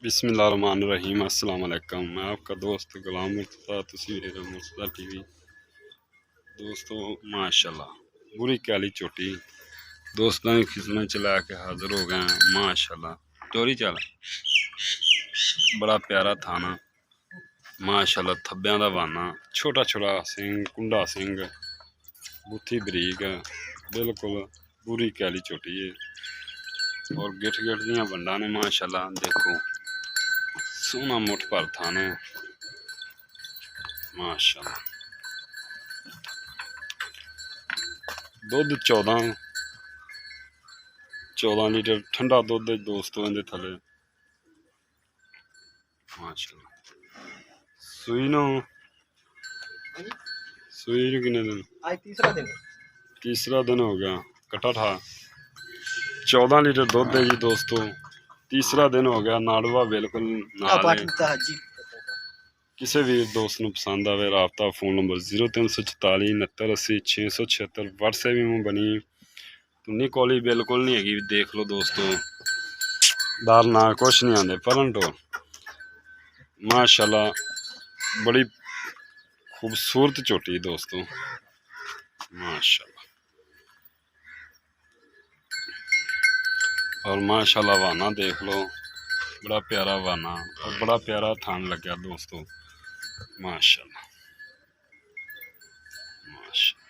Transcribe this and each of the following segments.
बिस्मिल्लाहिर्रहमानिर्रहीम। अस्सलाम वालेकुम। मैं आपका दोस्त गुलाम मुर्तज़ा, तस्वीर मुर्तज़ा टीवी। दोस्तों माशाल्लाह बुरी काली चोटी दोस्तों की खिदमत चला के हाजिर हो गए हैं। माशाल्लाह चोरी चल बड़ा प्यारा थाना माशाल्लाह, थब्बियां दा वाना, छोटा छोटा सिंह, कुंडा सिंह, बुथी बरीक, बिल्कुल पूरी काली चोटी है और गिठ गिठ दियां वंडा ने माशाल्लाह। देखो सोना मुठ पर थाने माशाल्लाह। दुध 14 लीटर ठंडा दुध दोस्तों इहदे थले माशाल्लाह। सूई नूं किन्ने दिन? आज तीसरा दिन हो गया। कट्टा ठा 14 लीटर दुध है जी दोस्तों, तीसरा दिन हो गया। नाड़वा बिल्कुल नाल है। किसी भी दोस्त नूं पसंद आवे राबता फोन नंबर 0344 69 80 676। व्हाट्सएप भी में बनी तुन्नी कॉली बिल्कुल नहीं हैगी। देख लो दोस्तों, दाल ना कुछ नहीं आते परंटो माशाल्लाह बड़ी खूबसूरत चोटी दोस्तों माशाल्लाह। और माशाल्लाह वाना देख लो, बड़ा प्यारा वाना और बड़ा प्यारा थान लग गया दोस्तों माशाल्लाह माशाल्लाह।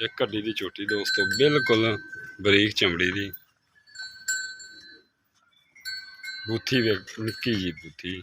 एक कड्डी दी चोटी दोस्तों, बिल्कुल बरीक चमड़ी दी, बूथी निक्की जी बूथी।